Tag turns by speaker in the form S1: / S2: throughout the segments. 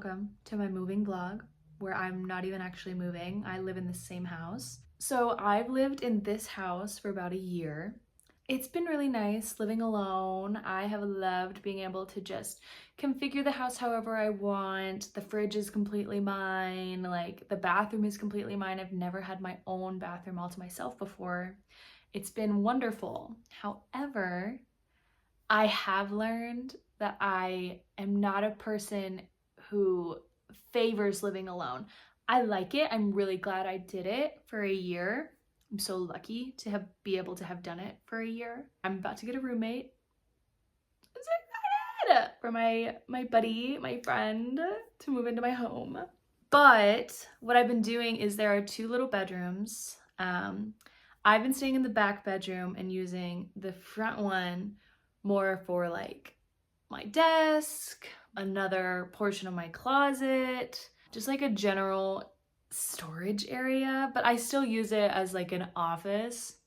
S1: welcome to my moving vlog where I'm not even actually moving. I live in the same house. So I've lived in this house for about a year. It's been really nice living alone. I have loved being able to just configure the house however I want. The fridge is completely mine. Like the bathroom is completely mine. I've never had my own bathroom all to myself before. It's been wonderful. However, I have learned that I am not a person who favors living alone. I like it. I'm really glad I did it for a year. I'm so lucky to be able to have done it for a year. I'm about to get a roommate. I'm so excited for my buddy, my friend, to move into my home. But what I've been doing is there are 2 little bedrooms. I've been staying in the back bedroom and using the front one more for like my desk, another portion of my closet, just like a general storage area, but I still use it as like an office.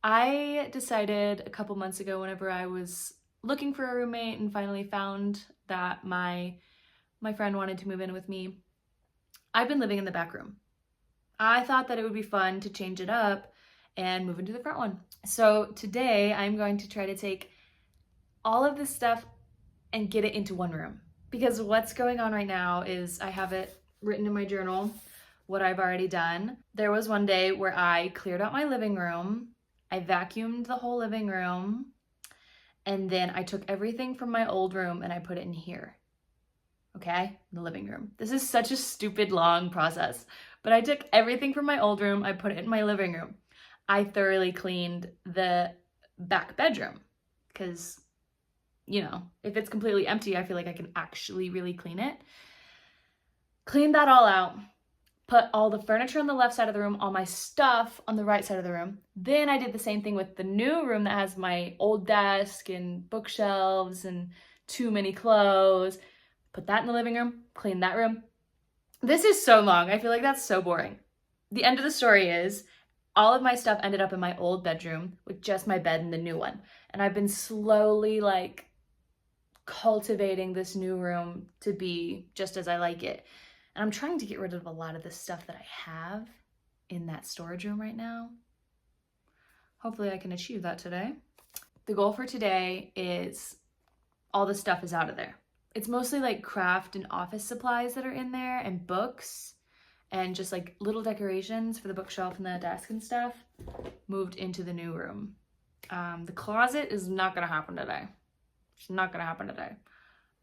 S1: I decided a couple months ago, whenever I was looking for a roommate and finally found that my friend wanted to move in with me, I've been living in the back room. I thought that it would be fun to change it up and move into the front one. So today I'm going to try to take all of this stuff and get it into one room, because what's going on right now is I have it written in my journal what I've already done. There was one day where I cleared out my living room, I vacuumed the whole living room, and then I took everything from my old room and I put it in here. Okay, the living room. This is such a stupid long process, but I took everything from my old room, I put it in my living room. I thoroughly cleaned the back bedroom because, you know, if it's completely empty, I feel like I can actually really clean it. Cleaned that all out, put all the furniture on the left side of the room, all my stuff on the right side of the room. Then I did the same thing with the new room that has my old desk and bookshelves and too many clothes. Put that in the living room, clean that room. This is so long. I feel like that's so boring. The end of the story is all of my stuff ended up in my old bedroom with just my bed in the new one. And I've been slowly like cultivating this new room to be just as I like it. And I'm trying to get rid of a lot of the stuff that I have in that storage room right now. Hopefully I can achieve that today. The goal for today is all the stuff is out of there. It's mostly like craft and office supplies that are in there, and books, and just like little decorations for the bookshelf and the desk and stuff moved into the new room. The closet is not gonna happen today. It's not gonna happen today.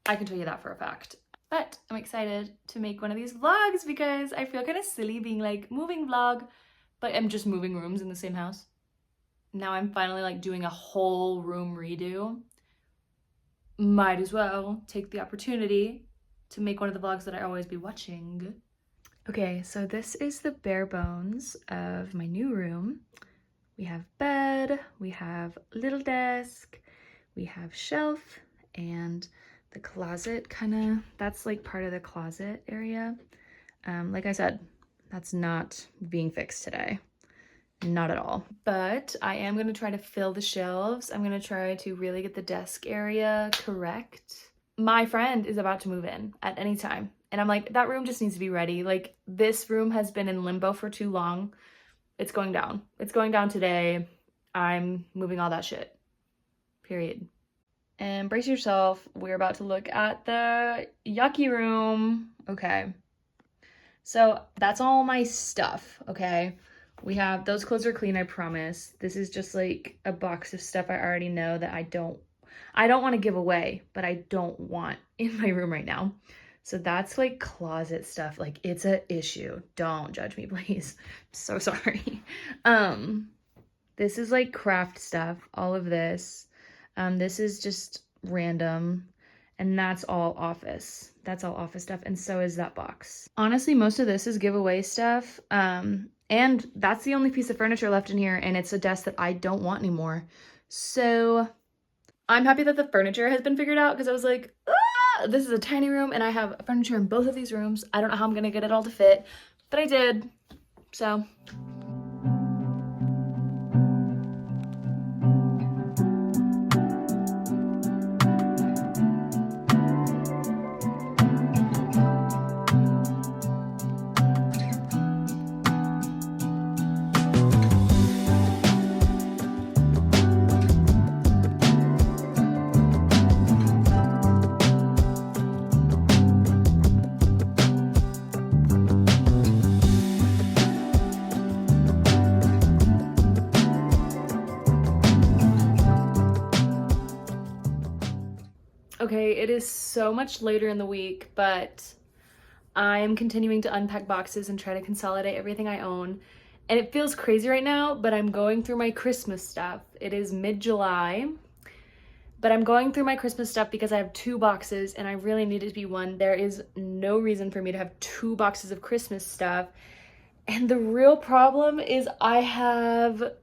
S1: I can tell you that for a fact. But I'm excited to make one of these vlogs because I feel kind of silly being like moving vlog, but I'm just moving rooms in the same house. Now I'm finally like doing a whole room redo. Might as well take the opportunity to make one of the vlogs that I always be watching. Okay, so this is the bare bones of my new room. We have bed, we have little desk, we have shelf, and the closet that's like part of the closet area. Like I said, that's not being fixed today. Not at all. But I am going to try to fill the shelves. I'm going to try to really get the desk area correct. My friend is about to move in at any time. And I'm like, that room just needs to be ready. Like, this room has been in limbo for too long. It's going down. It's going down today. I'm moving all that shit. Period. And brace yourself. We're about to look at the yucky room. Okay. So that's all my stuff, okay? We have, those clothes are clean, I promise. This is just like a box of stuff I already know that I don't want to give away, but I don't want in my room right now. So that's like closet stuff. Like, it's an issue. Don't judge me, please. I'm so sorry. This is like craft stuff, all of this. This is just random. And that's all office. That's all office stuff. And so is that box. Honestly, most of this is giveaway stuff. And that's the only piece of furniture left in here. And it's a desk that I don't want anymore. So I'm happy that the furniture has been figured out, because I was like, ah, this is a tiny room and I have furniture in both of these rooms. I don't know how I'm going to get it all to fit, but I did. So Okay, it is so much later in the week, but I am continuing to unpack boxes and try to consolidate everything I own. And it feels crazy right now, but I'm going through my Christmas stuff. It is mid-July, but I'm going through my Christmas stuff because I have 2 boxes and I really need it to be one. There is no reason for me to have 2 boxes of Christmas stuff. And the real problem is I have,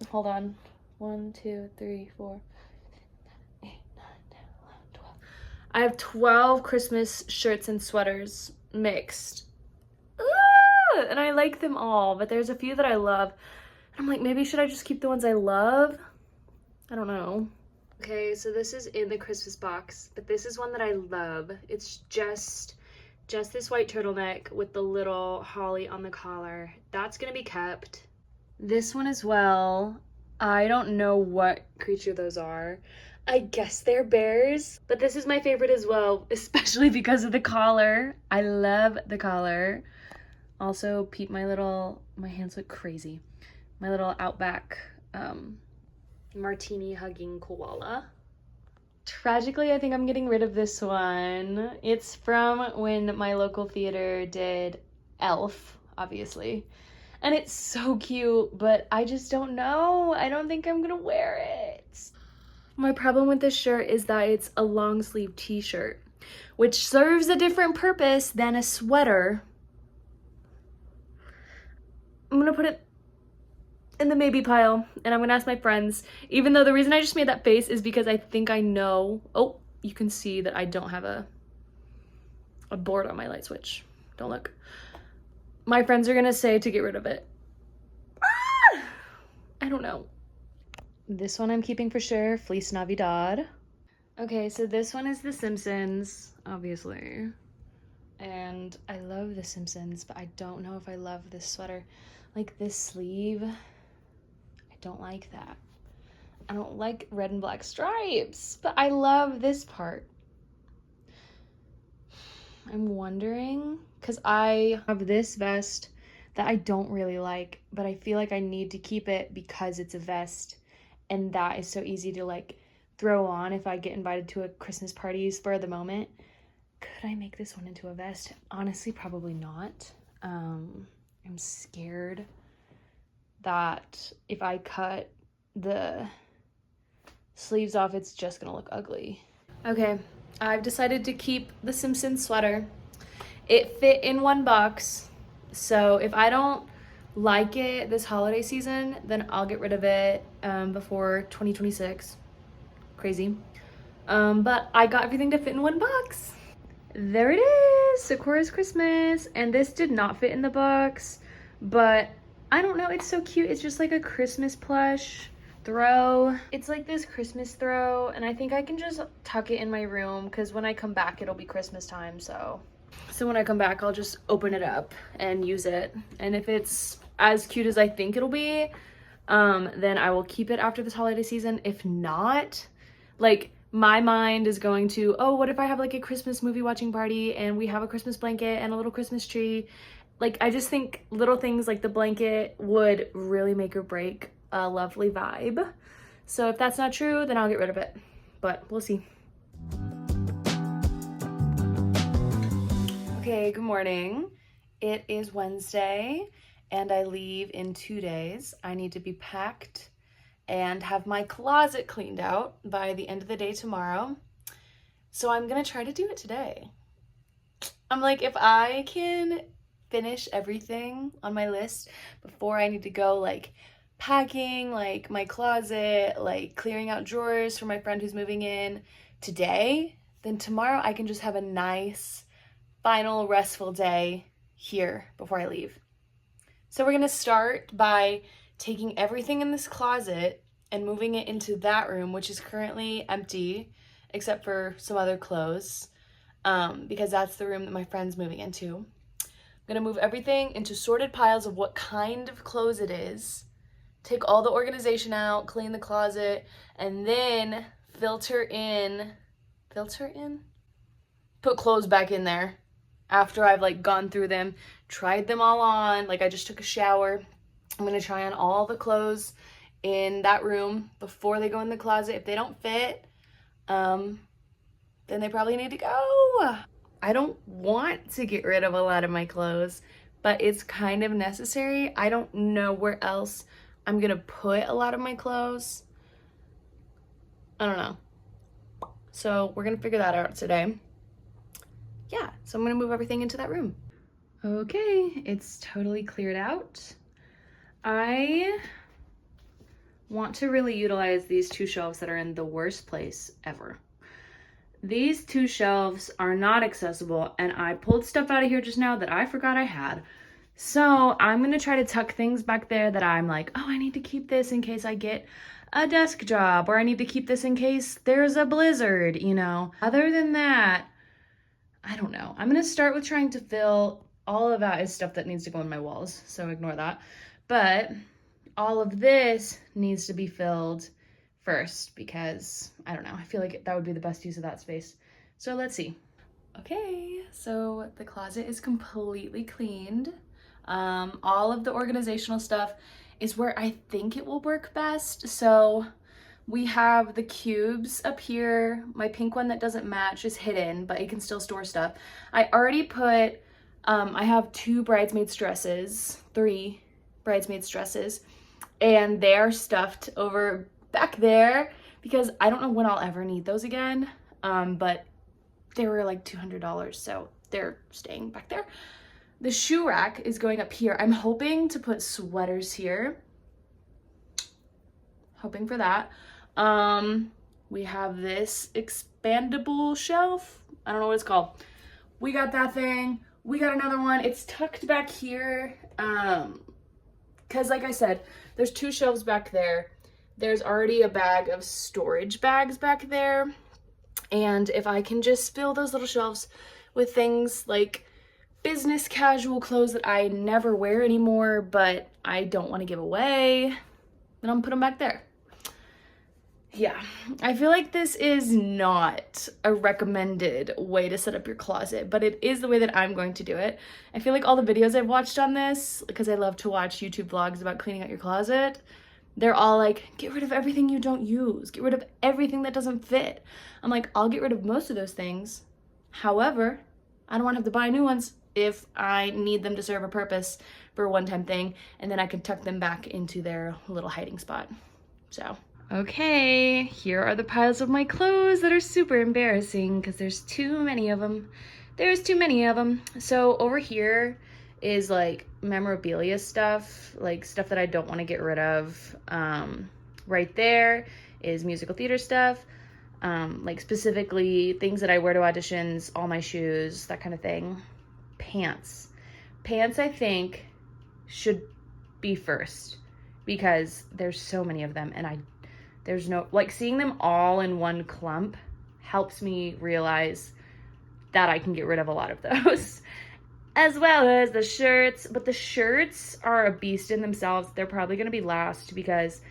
S1: hold on, 1, 2, 3, 4, 8, 9, 10, 11, 12. I have 12 Christmas shirts and sweaters mixed. And I like them all, but there's a few that I love. I'm like, maybe should I just keep the ones I love? I don't know. Okay, so this is in the Christmas box, but this is one that I love. It's just this white turtleneck with the little holly on the collar. That's gonna be kept. This one as well. I don't know what creature those are. I guess they're bears, but this is my favorite as well, especially because of the collar. I love the collar. Also, peep my hands look crazy. My little Outback martini hugging koala. Tragically, I think I'm getting rid of this one. It's from when my local theater did Elf, obviously. And it's so cute, but I just don't know. I don't think I'm gonna wear it. My problem with this shirt is that it's a long sleeve t-shirt, which serves a different purpose than a sweater. I'm gonna put it in the maybe pile, and I'm gonna ask my friends, even though the reason I just made that face is because I think I know. Oh, you can see that I don't have a board on my light switch. Don't look. My friends are gonna say to get rid of it. Ah! I don't know. This one I'm keeping for sure, Feliz Navidad. Okay, so this one is The Simpsons, obviously. And I love The Simpsons, but I don't know if I love this sweater. Like this sleeve, I don't like that. I don't like red and black stripes, but I love this part. I'm wondering, because I have this vest that I don't really like, but I feel like I need to keep it because it's a vest, and that is so easy to like throw on if I get invited to a Christmas party for the moment. Could I make this one into a vest? Honestly, probably not. I'm scared that if I cut the sleeves off, it's just gonna look ugly. Okay, I've decided to keep the Simpsons sweater. It fit in one box, so if I don't like it this holiday season, then I'll get rid of it before 2026. Crazy. But I got everything to fit in one box. There it is, Sakura's Christmas, and this did not fit in the box, but I don't know, it's so cute. It's just like a Christmas plush throw. It's like this Christmas throw, and I think I can just tuck it in my room because when I come back, it'll be Christmas time, so when I come back, I'll just open it up and use it, and if it's as cute as I think it'll be, then I will keep it after this holiday season. If not, like, my mind is going to, oh, what if I have like a Christmas movie watching party and we have a Christmas blanket and a little Christmas tree? Like, I just think little things like the blanket would really make or break a lovely vibe. So if that's not true, then I'll get rid of it, but we'll see. Okay, good morning. It is Wednesday and I leave in 2 days. I need to be packed and have my closet cleaned out by the end of the day tomorrow. So I'm gonna try to do it today. I'm like, if I can finish everything on my list before I need to go, like packing, like my closet, like clearing out drawers for my friend who's moving in today, then tomorrow I can just have a nice, final, restful day here before I leave. So we're gonna start by taking everything in this closet and moving it into that room, which is currently empty, except for some other clothes, because that's the room that my friend's moving into. I'm gonna move everything into sorted piles of what kind of clothes it is, take all the organization out, clean the closet, and then filter in? Put clothes back in there after I've like gone through them, tried them all on, like I just took a shower. I'm gonna try on all the clothes in that room before they go in the closet. If they don't fit, then they probably need to go. I don't want to get rid of a lot of my clothes, but it's kind of necessary. I don't know where else I'm gonna put a lot of my clothes. I don't know. So we're gonna figure that out today. Yeah, so I'm gonna move everything into that room. Okay, it's totally cleared out. I want to really utilize these two shelves that are in the worst place ever. These two shelves are not accessible, and I pulled stuff out of here just now that I forgot I had. So I'm gonna try to tuck things back there that I'm like, oh, I need to keep this in case I get a desk job, or I need to keep this in case there's a blizzard, you know. Other than that, I don't know. I'm gonna start with trying to fill, all of that is stuff that needs to go in my walls, so ignore that. But all of this needs to be filled first because, I don't know, I feel like that would be the best use of that space. So let's see. Okay, so the closet is completely cleaned. All of the organizational stuff is where I think it will work best. So we have the cubes up here. My pink one that doesn't match is hidden, but it can still store stuff. I already put, I have 2 bridesmaids dresses, 3 bridesmaids dresses, and they're stuffed over back there because I don't know when I'll ever need those again. But they were like $200, so they're staying back there. The shoe rack is going up here. I'm hoping to put sweaters here. Hoping for that. We have this expandable shelf. I don't know what it's called. We got that thing. We got another one. It's tucked back here. Because like I said, there's 2 shelves back there. There's already a bag of storage bags back there. And if I can just fill those little shelves with things like business casual clothes that I never wear anymore, but I don't want to give away, then I'll put them back there. Yeah, I feel like this is not a recommended way to set up your closet, but it is the way that I'm going to do it. I feel like all the videos I've watched on this, because I love to watch YouTube vlogs about cleaning out your closet, they're all like, get rid of everything you don't use, get rid of everything that doesn't fit. I'm like, I'll get rid of most of those things. However, I don't want to have to buy new ones if I need them to serve a purpose for a one-time thing, and then I can tuck them back into their little hiding spot. So, okay, here are the piles of my clothes that are super embarrassing because there's too many of them. There's too many of them. So over here is like memorabilia stuff, like stuff that I don't want to get rid of. Right there is musical theater stuff, like specifically things that I wear to auditions, all my shoes, that kind of thing. Pants, I think should be first because there's so many of them, and there's no, like, seeing them all in one clump helps me realize that I can get rid of a lot of those. As well as the shirts, but the shirts are a beast in themselves. They're probably going to be last because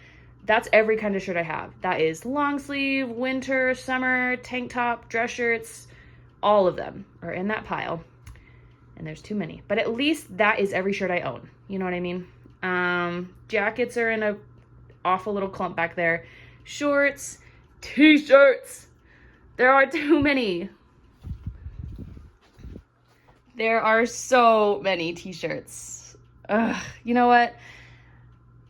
S1: that's every kind of shirt I have. That is long sleeve, winter, summer, tank top, dress shirts, all of them are in that pile. And there's too many, but at least that is every shirt I own. You know what I mean? Jackets are in a awful little clump back there. Shorts, t-shirts. There are too many. There are so many t-shirts. Ugh, you know what?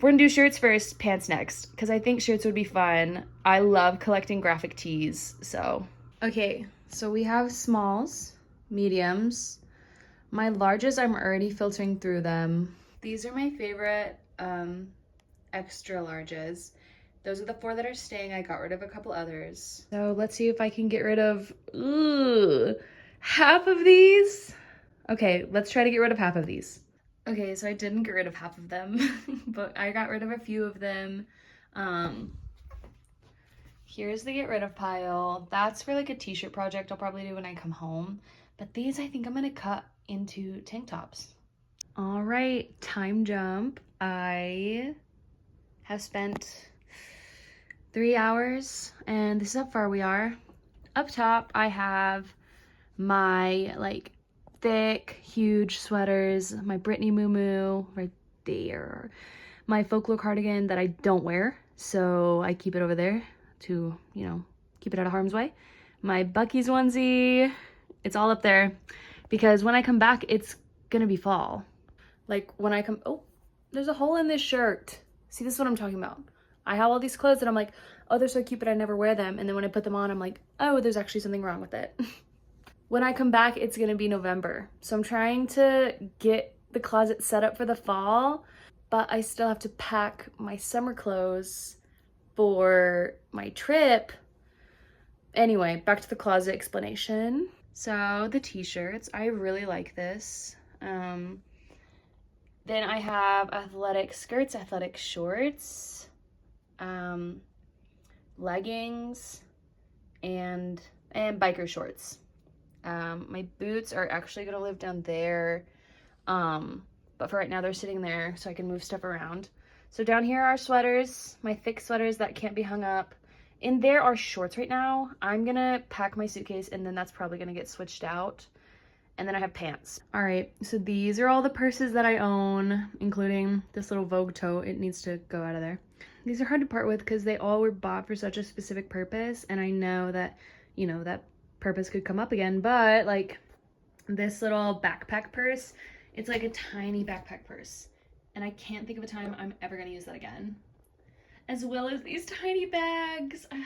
S1: We're gonna do shirts first, pants next, because I think shirts would be fun. I love collecting graphic tees, so. Okay, so we have smalls, mediums. My larges, I'm already filtering through them. These are my favorite extra larges. Those are the 4 that are staying. I got rid of a couple others. So let's see if I can get rid of half of these. Okay, let's try to get rid of half of these. Okay, so I didn't get rid of half of them, but I got rid of a few of them. Here's the get rid of pile. That's for like a t-shirt project I'll probably do when I come home. But these I think I'm gonna cut into tank tops. All right, time jump. I have spent 3 hours, and this is how far we are. Up top, I have my like thick, huge sweaters, my Brittany Moo right there, my folklore cardigan that I don't wear, so I keep it over there to, you know, keep it out of harm's way. My Bucky's onesie, it's all up there because when I come back, it's gonna be fall. Like when I come, oh, there's a hole in this shirt. See, this is what I'm talking about. I have all these clothes and I'm like, oh, they're so cute, but I never wear them. And then when I put them on, I'm like, oh, there's actually something wrong with it. When I come back, it's gonna be November. So I'm trying to get the closet set up for the fall, but I still have to pack my summer clothes for my trip. Anyway, back to the closet explanation. So the t-shirts, I really like this. Then I have athletic skirts, athletic shorts, leggings, and biker shorts. My boots are actually gonna live down there, but for right now they're sitting there so I can move stuff around. So down here are sweaters, my thick sweaters that can't be hung up. In there are shorts right now. I'm gonna pack my suitcase and then that's probably gonna get switched out. And then I have pants. All right, so these are all the purses that I own, including this little Vogue tote. It needs to go out of there. These are hard to part with because they all were bought for such a specific purpose, and I know that, you know, that purpose could come up again, but like this little backpack purse, it's like a tiny backpack purse, and I can't think of a time I'm ever gonna use that again. As well as these tiny bags. I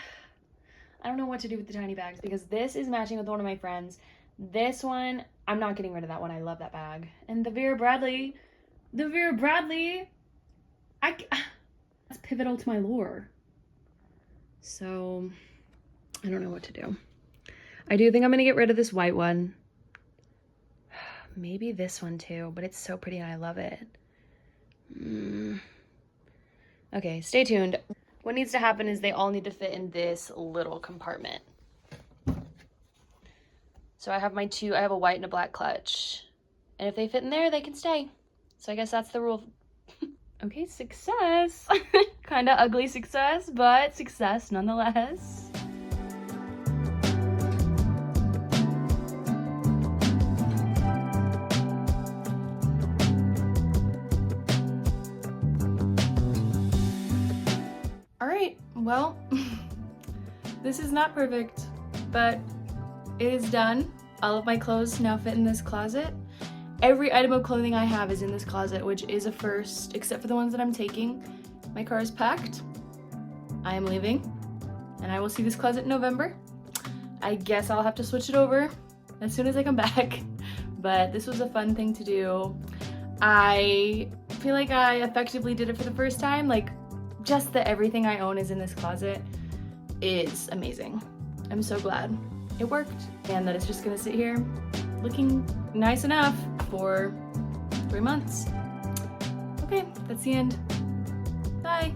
S1: don't know what to do with the tiny bags because this is matching with one of my friends. This one, I'm not getting rid of that one. I love that bag. And the Vera Bradley, that's pivotal to my lore. So I don't know what to do. I do think I'm gonna get rid of this white one. Maybe this one too, but it's so pretty and I love it. Okay, stay tuned. What needs to happen is they all need to fit in this little compartment. So I have I have a white and a black clutch. And if they fit in there, they can stay. So I guess that's the rule. Okay, success. Kind of ugly success, but success nonetheless. All right, well, this is not perfect, but it is done. All of my clothes now fit in this closet. Every item of clothing I have is in this closet, which is a first, except for the ones that I'm taking. My car is packed. I am leaving, and I will see this closet in November. I guess I'll have to switch it over as soon as I come back, but this was a fun thing to do. I feel like I effectively did it for the first time. Like, just that everything I own is in this closet is amazing. I'm so glad it worked, and that it's just gonna sit here looking nice enough for 3 months. Okay, that's the end. Bye.